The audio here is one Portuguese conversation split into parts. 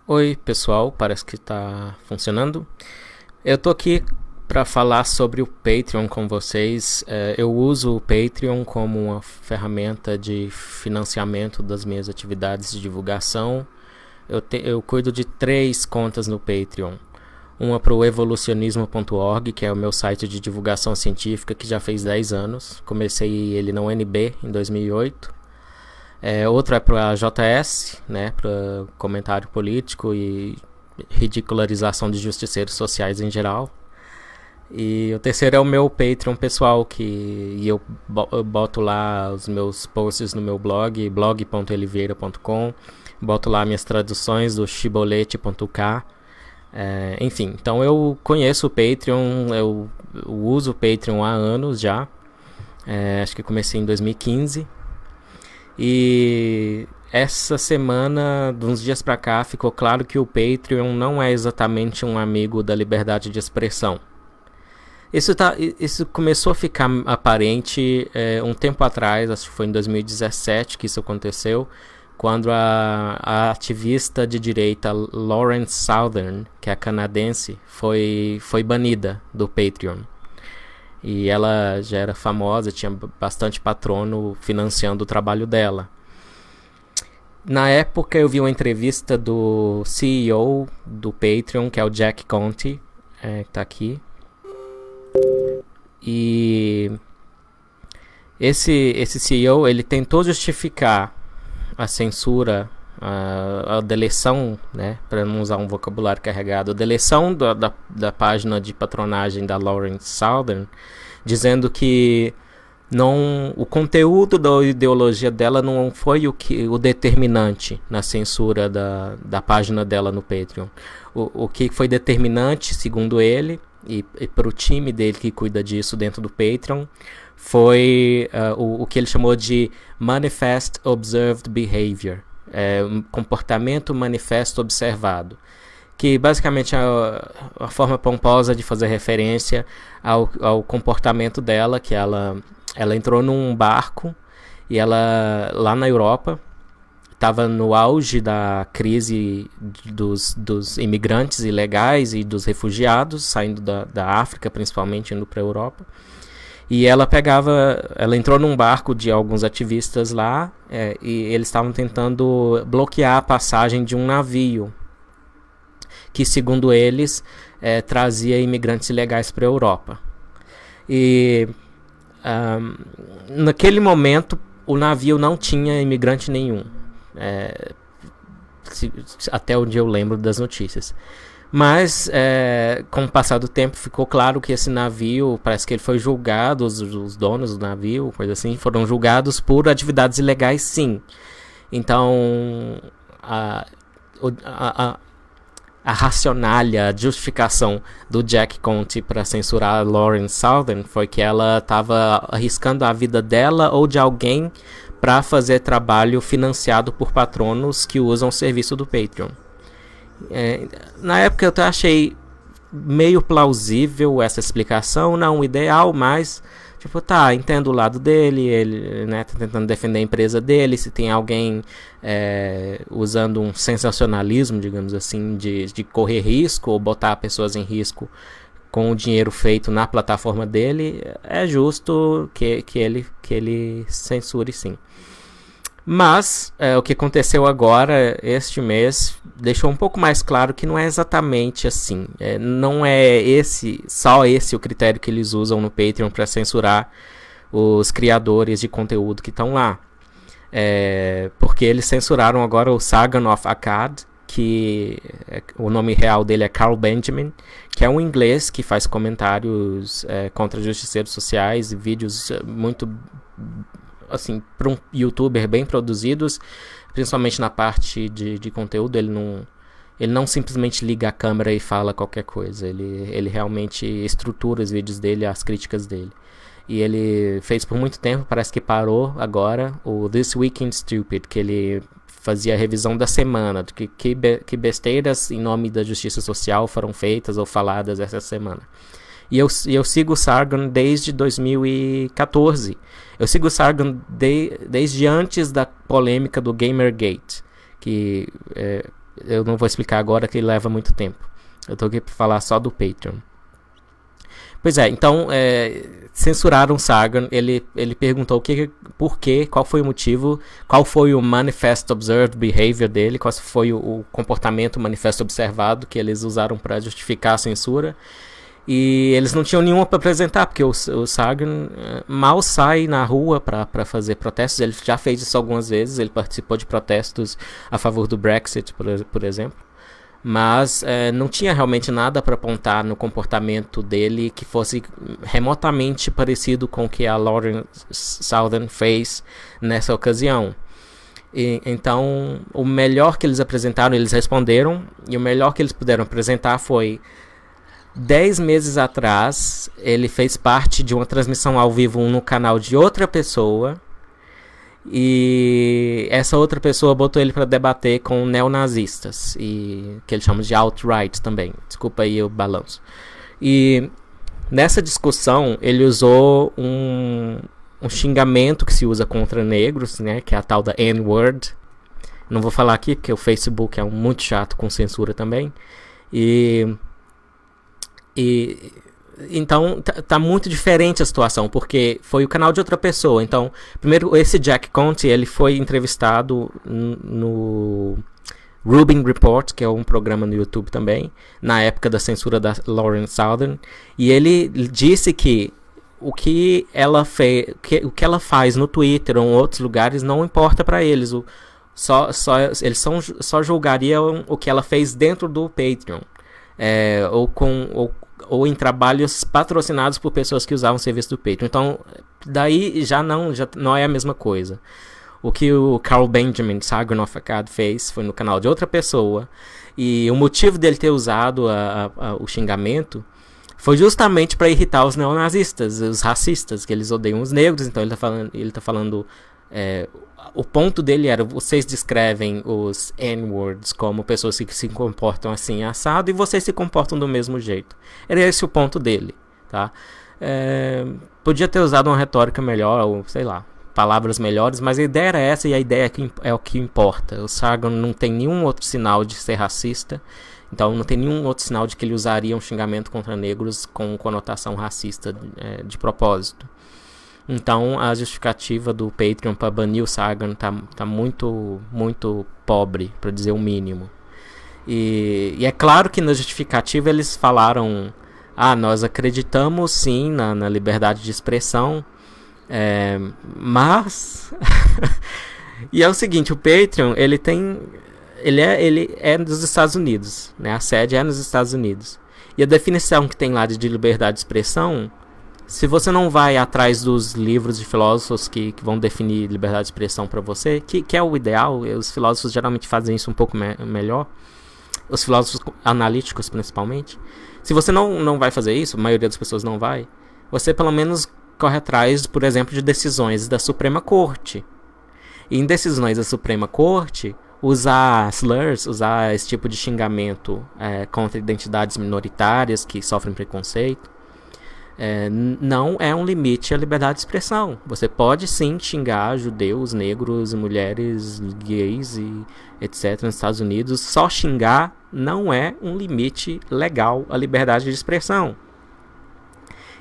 Oi, pessoal, parece que está funcionando. Eu tô aqui para falar sobre o Patreon com vocês. Eu uso o Patreon como uma ferramenta de financiamento das minhas atividades de divulgação. Eu cuido de 3 contas no Patreon. Uma para o evolucionismo.org, que é o meu site de divulgação científica que já fez 10 anos. Comecei ele na UNB em 2008. Outro é para a JS, né, para comentário político e ridicularização de justiceiros sociais em geral. E o terceiro é o meu Patreon pessoal, que eu boto lá os meus posts no meu blog, blog.eliveira.com. Boto lá minhas traduções do shibolete.k. Enfim, então eu conheço o Patreon, eu uso o Patreon há anos já. Acho que comecei em 2015. E essa semana, de uns dias pra cá, ficou claro que o Patreon não é exatamente um amigo da liberdade de expressão. Isso começou a ficar aparente um tempo atrás, acho que foi em 2017 que isso aconteceu, quando a ativista de direita Lauren Southern, que é canadense, foi banida do Patreon. E ela já era famosa, tinha bastante patrono financiando o trabalho dela. Na época eu vi uma entrevista do CEO do Patreon, que é o Jack Conte, que está aqui. E esse CEO, ele tentou justificar a censura, a deleção, né, para não usar um vocabulário carregado, a deleção da página de patronagem da Lauren Southern, dizendo que o conteúdo da ideologia dela não foi o determinante na censura da página dela no Patreon. O que foi determinante, segundo ele, e para o time dele que cuida disso dentro do Patreon, foi o que ele chamou de Manifest Observed Behavior, comportamento manifesto observado, que basicamente é a forma pomposa de fazer referência ao comportamento dela, que ela entrou num barco e ela, lá na Europa, estava no auge da crise dos imigrantes ilegais e dos refugiados, saindo da África, principalmente, indo para a Europa. E ela entrou num barco de alguns ativistas lá, e eles estavam tentando bloquear a passagem de um navio que, segundo eles, trazia imigrantes ilegais para a Europa. E naquele momento o navio não tinha imigrante nenhum, até onde eu lembro das notícias. Mas, com o passar do tempo, ficou claro que esse navio, parece que ele foi julgado, os donos do navio, coisa assim, foram julgados por atividades ilegais, sim. Então, a racionalha, a justificação do Jack Conte para censurar a Lauren Southern foi que ela estava arriscando a vida dela ou de alguém para fazer trabalho financiado por patronos que usam o serviço do Patreon. Na época eu até achei meio plausível essa explicação, não ideal, mas tipo, entendo o lado dele, ele, né, tá tentando defender a empresa dele. Se tem alguém usando um sensacionalismo, digamos assim, de correr risco ou botar pessoas em risco com o dinheiro feito na plataforma dele, é justo que ele censure, sim. Mas o que aconteceu agora, este mês, deixou um pouco mais claro que não é exatamente assim. Não é só esse o critério que eles usam no Patreon para censurar os criadores de conteúdo que estão lá. Porque eles censuraram agora o Sargon of Akkad, que o nome real dele é Carl Benjamin, que é um inglês que faz comentários contra justiceiros sociais e vídeos muito, assim, para um youtuber bem produzidos, principalmente na parte de conteúdo. Ele não simplesmente liga a câmera e fala qualquer coisa, ele realmente estrutura os vídeos dele, as críticas dele. E ele fez por muito tempo, parece que parou agora, o This Week in Stupid, que ele fazia a revisão da semana, de que besteiras em nome da justiça social foram feitas ou faladas essa semana. E eu sigo o Sargon desde 2014. Eu sigo o Sargon desde antes da polêmica do Gamergate, que eu não vou explicar agora que leva muito tempo. Eu tô aqui para falar só do Patreon. Pois é, então censuraram Sargon. Ele perguntou por quê, qual foi o motivo, qual foi o Manifest Observed Behavior dele, qual foi o comportamento manifesto observado que eles usaram para justificar a censura. E eles não tinham nenhuma para apresentar, porque o Sargon mal sai na rua para fazer protestos. Ele já fez isso algumas vezes, ele participou de protestos a favor do Brexit, por exemplo. Mas não tinha realmente nada para apontar no comportamento dele que fosse remotamente parecido com o que a Lauren Southern fez nessa ocasião. Então, o melhor que eles apresentaram, eles responderam, e o melhor que eles puderam apresentar foi: 10 meses atrás, ele fez parte de uma transmissão ao vivo no canal de outra pessoa, e essa outra pessoa botou ele para debater com neonazistas, e que eles chamam de alt-right também. Desculpa aí o balanço. E nessa discussão ele usou um xingamento que se usa contra negros, né, que é a tal da N-word. Não vou falar aqui porque o Facebook é muito chato com censura também. Então tá muito diferente a situação, porque foi o canal de outra pessoa. Então, primeiro, esse Jack Conte, ele foi entrevistado no Rubin Report, que é um programa no YouTube também, na época da censura da Lauren Southern, e ele disse que o que ela faz no Twitter ou em outros lugares não importa para eles. Eles só julgariam o que ela fez dentro do Patreon, ou em trabalhos patrocinados por pessoas que usavam o serviço do Patreon. Então, daí já não é a mesma coisa. O que o Carl Benjamin, Sargon of Akkad, fez foi no canal de outra pessoa, e o motivo dele ter usado o xingamento foi justamente para irritar os neonazistas, os racistas, que eles odeiam os negros. Então ele tá falando o ponto dele era: vocês descrevem os N-words como pessoas que se comportam assim, assado, e vocês se comportam do mesmo jeito. Era esse o ponto dele, tá? Podia ter usado uma retórica melhor, ou sei lá, palavras melhores, mas a ideia era essa, e a ideia é o que importa. O Sargon não tem nenhum outro sinal de ser racista, então não tem nenhum outro sinal de que ele usaria um xingamento contra negros com conotação racista de propósito. Então a justificativa do Patreon para banir o Sargon tá muito, muito pobre, para dizer o mínimo. E é claro que na justificativa eles falaram: nós acreditamos sim na liberdade de expressão, mas e é o seguinte: o Patreon ele é dos Estados Unidos, né? A sede é nos Estados Unidos, e a definição que tem lá de liberdade de expressão, se você não vai atrás dos livros de filósofos que vão definir liberdade de expressão para você, que é o ideal, os filósofos geralmente fazem isso um pouco melhor, os filósofos analíticos principalmente. Se você não vai fazer isso, a maioria das pessoas não vai, você pelo menos corre atrás, por exemplo, de decisões da Suprema Corte. E em decisões da Suprema Corte, usar slurs, usar esse tipo de xingamento contra identidades minoritárias que sofrem preconceito, não é um limite à liberdade de expressão. Você pode sim xingar judeus, negros, mulheres, gays e etc. nos Estados Unidos. Só xingar não é um limite legal à liberdade de expressão.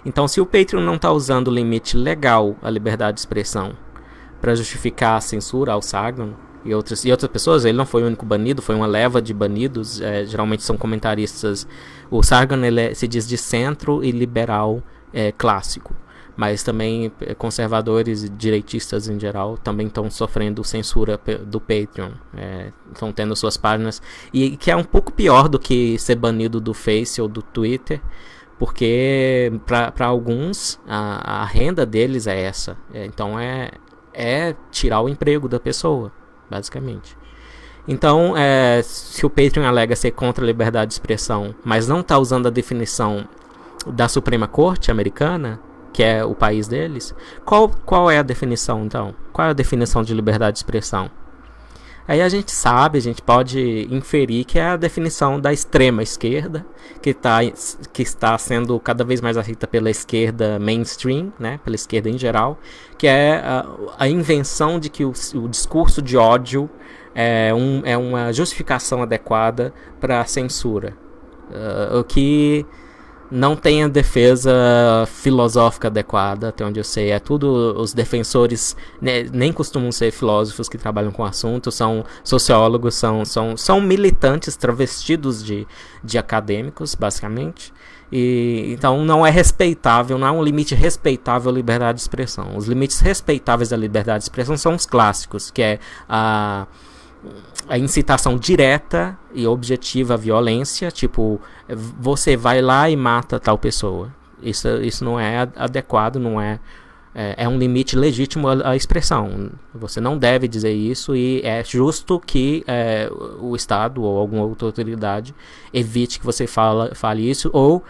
Então, se o Patreon não está usando o limite legal à liberdade de expressão para justificar a censura ao Sargon e outras pessoas, ele não foi o único banido, foi uma leva de banidos, geralmente são comentaristas. O Sargon se diz de centro e liberal clássico, mas também conservadores e direitistas em geral também estão sofrendo censura do Patreon, estão tendo suas páginas, e que é um pouco pior do que ser banido do Face ou do Twitter, porque para alguns a renda deles é essa, então é tirar o emprego da pessoa, basicamente. Então, se o Patreon alega ser contra a liberdade de expressão, mas não está usando a definição da Suprema Corte americana, que é o país deles, qual é a definição, então? Qual é a definição de liberdade de expressão? Aí a gente pode inferir que é a definição da extrema esquerda, que está sendo cada vez mais aceita pela esquerda mainstream, né, pela esquerda em geral, que é a invenção de que o discurso de ódio é uma justificação adequada para a censura. O que não tem a defesa filosófica adequada, até onde eu sei. É tudo, os defensores nem costumam ser filósofos que trabalham com o assunto, são sociólogos, são militantes travestidos de acadêmicos, basicamente. E então não é respeitável, não há um limite respeitável à liberdade de expressão. Os limites respeitáveis da liberdade de expressão são os clássicos, que é a incitação direta e objetiva à violência, tipo, você vai lá e mata tal pessoa. Isso não é adequado, não é um limite legítimo à expressão. Você não deve dizer isso, e é justo que o Estado ou alguma outra autoridade evite que você fale isso, ou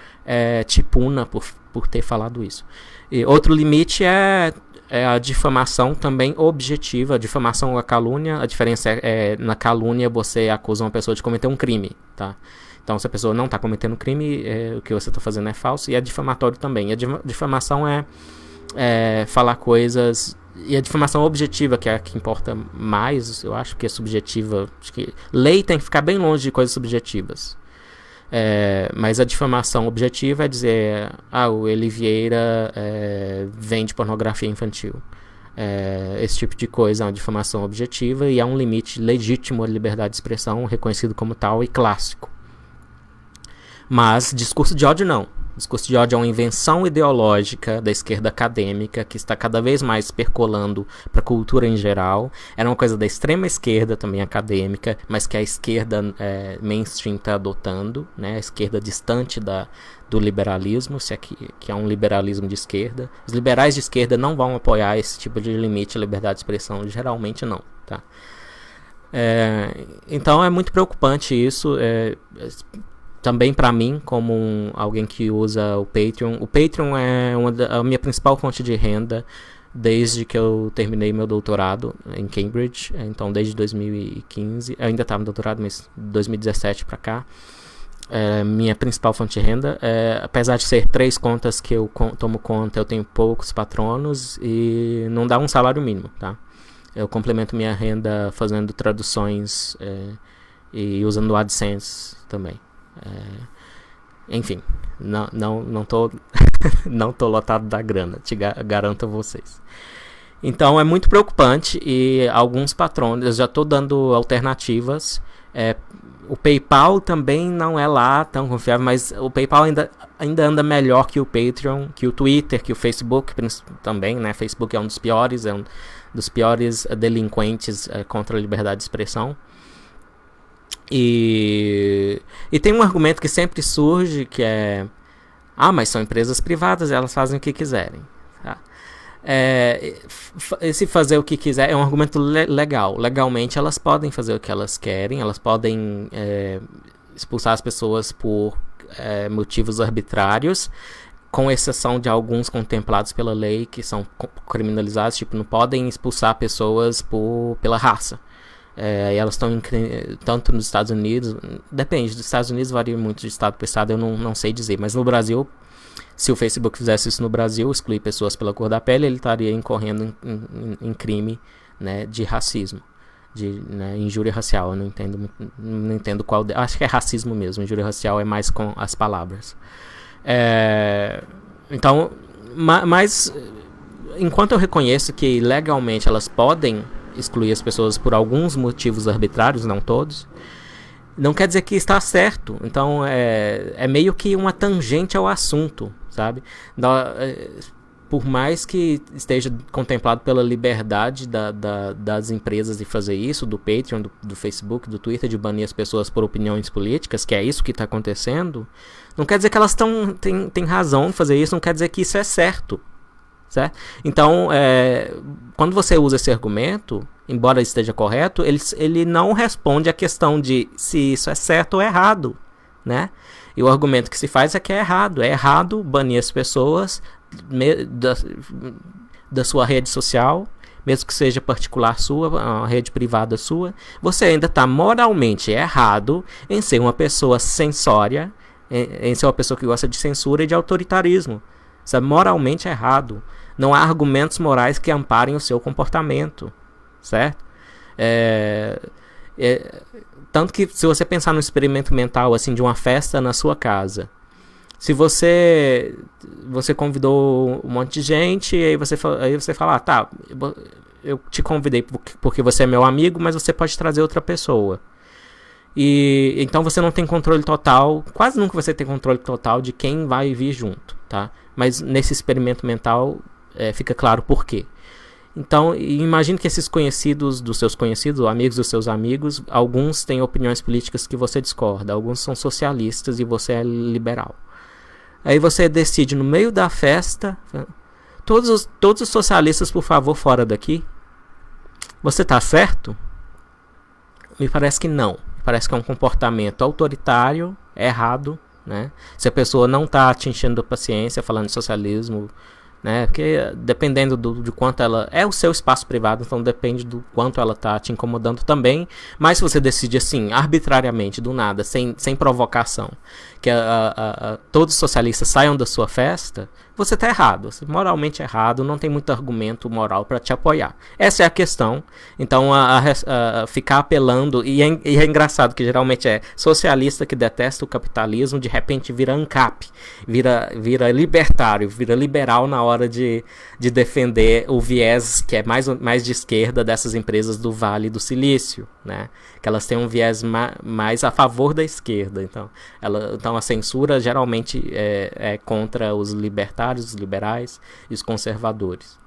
te puna por ter falado isso. E outro limite é a difamação também objetiva. A difamação ou a calúnia, a diferença na calúnia você acusa uma pessoa de cometer um crime, tá? Então, se a pessoa não está cometendo crime, o que você está fazendo é falso, e é difamatório também. A difamação é falar coisas, e a difamação objetiva, que é a que importa mais, eu acho que é subjetiva. Acho que lei tem que ficar bem longe de coisas subjetivas. Mas a difamação objetiva é dizer: o Eli Vieira vende pornografia infantil. Esse tipo de coisa é uma difamação objetiva, e é um limite legítimo à liberdade de expressão, reconhecido como tal e clássico. Mas discurso de ódio não. Discurso de ódio é uma invenção ideológica da esquerda acadêmica que está cada vez mais percolando para a cultura em geral. Era uma coisa da extrema esquerda também acadêmica, mas que a esquerda mainstream está adotando, né? A esquerda distante do liberalismo, se é que é um liberalismo de esquerda. Os liberais de esquerda não vão apoiar esse tipo de limite à liberdade de expressão, geralmente não, tá? Então é muito preocupante isso. Também para mim, como alguém que usa o Patreon. O Patreon é a minha principal fonte de renda desde que eu terminei meu doutorado em Cambridge. Então, desde 2015. Eu ainda estava no doutorado, mas 2017 para cá. Minha principal fonte de renda. Apesar de ser 3 contas que eu tomo conta, eu tenho poucos patronos e não dá um salário mínimo, tá? Eu complemento minha renda fazendo traduções e usando o AdSense também. Enfim, não tô não tô lotado da grana, garanto a vocês. Então é muito preocupante, e alguns patrões, eu já estou dando alternativas. O PayPal também não é lá tão confiável, mas o PayPal ainda anda melhor que o Patreon, que o Twitter, que o Facebook também, né? Facebook é um dos piores, delinquentes contra a liberdade de expressão. E tem um argumento que sempre surge, que é: mas são empresas privadas, elas fazem o que quiserem, tá? Esse fazer o que quiser é um argumento legal. Legalmente elas podem fazer o que elas querem, elas podem expulsar as pessoas por motivos arbitrários, com exceção de alguns contemplados pela lei, que são criminalizados, tipo, não podem expulsar pessoas pela raça. Elas estão tanto nos Estados Unidos, depende, dos Estados Unidos varia muito de estado para estado, eu não sei dizer, mas no Brasil, se o Facebook fizesse isso no Brasil, excluir pessoas pela cor da pele, ele estaria incorrendo em crime, né, de racismo, de injúria racial. Eu não entendo qual, acho que é racismo mesmo, injúria racial é mais com as palavras. Então, mas enquanto eu reconheço que legalmente elas podem excluir as pessoas por alguns motivos arbitrários, não todos, não quer dizer que está certo. Então é meio que uma tangente ao assunto, sabe? Por mais que esteja contemplado pela liberdade das empresas de fazer isso, do Patreon, do Facebook, do Twitter, de banir as pessoas por opiniões políticas, que é isso que está acontecendo, não quer dizer que elas têm razão em fazer isso, não quer dizer que isso é certo. Certo? Então, quando você usa esse argumento, embora esteja correto, ele não responde à questão de se isso é certo ou errado, né? E o argumento que se faz é que é errado banir as pessoas da sua rede social, mesmo que seja particular sua, uma rede privada sua. Você ainda está moralmente errado em ser uma pessoa censória, em ser uma pessoa que gosta de censura e de autoritarismo. Isso é moralmente errado. Não há argumentos morais que amparem o seu comportamento, certo? Tanto que se você pensar no experimento mental assim de uma festa na sua casa, se você convidou um monte de gente, e aí você fala, tá, eu te convidei porque você é meu amigo, mas você pode trazer outra pessoa. E então você não tem controle total, quase nunca você tem controle total de quem vai vir junto, tá? Mas nesse experimento mental fica claro por quê. Então, imagine que esses conhecidos dos seus conhecidos, ou amigos dos seus amigos, alguns têm opiniões políticas que você discorda, alguns são socialistas e você é liberal. Aí você decide no meio da festa, todos os socialistas, por favor, fora daqui. Você tá certo? Me parece que não. Me parece que é um comportamento autoritário, errado, né? Se a pessoa não tá te enchendo a paciência falando de socialismo, né? Porque dependendo de quanto ela... É o seu espaço privado, então depende do quanto ela tá te incomodando também. Mas se você decide assim, arbitrariamente, do nada, sem provocação, que todos os socialistas saiam da sua festa, você tá errado, moralmente errado, não tem muito argumento moral para te apoiar. Essa é a questão. Então, ficar apelando, e é engraçado que geralmente é socialista que detesta o capitalismo, de repente vira ANCAP, vira libertário, vira liberal na hora de defender o viés que é mais de esquerda dessas empresas do Vale do Silício, né? Que elas têm um viés mais a favor da esquerda. Então a censura geralmente é contra os libertários, os liberais e os conservadores.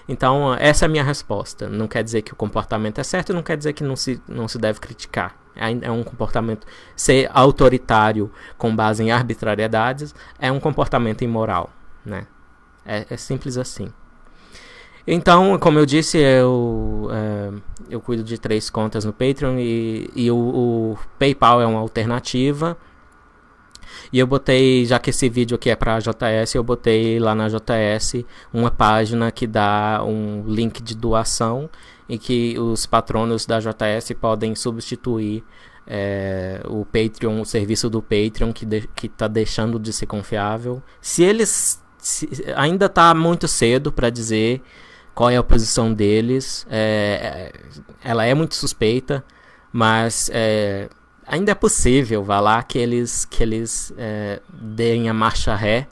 Então essa é a minha resposta. Não quer dizer que o comportamento é certo e não quer dizer que não se deve criticar. É um comportamento... Ser autoritário com base em arbitrariedades é um comportamento imoral, né? É simples assim. Então, como eu disse, eu cuido de 3 contas no Patreon e o PayPal é uma alternativa. E eu botei, já que esse vídeo aqui é para a JS, eu botei lá na JS uma página que dá um link de doação em que os patronos da JS podem substituir o Patreon, o serviço do Patreon que está deixando de ser confiável. Ainda está muito cedo para dizer qual é a posição deles. Ela é muito suspeita, mas ainda é possível, vá lá, que eles deem a marcha ré,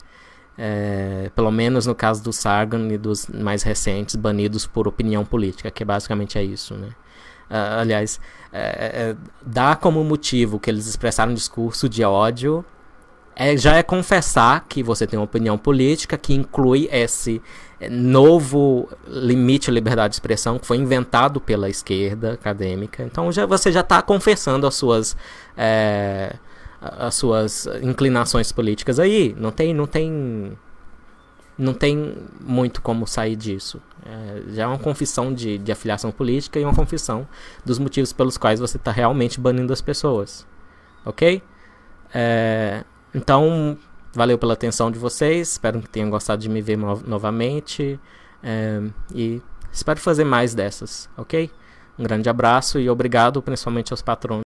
pelo menos no caso do Sargon e dos mais recentes banidos por opinião política, que basicamente é isso, né? Aliás, dá como motivo que eles expressaram um discurso de ódio, já é confessar que você tem uma opinião política que inclui esse novo limite à liberdade de expressão que foi inventado pela esquerda acadêmica. Então você já está confessando as suas inclinações políticas aí. Não tem muito como sair disso. Já é uma confissão de afiliação política e uma confissão dos motivos pelos quais você está realmente banindo as pessoas. Ok? Então, valeu pela atenção de vocês. Espero que tenham gostado de me ver novamente. E espero fazer mais dessas, ok? Um grande abraço e obrigado principalmente aos patrões.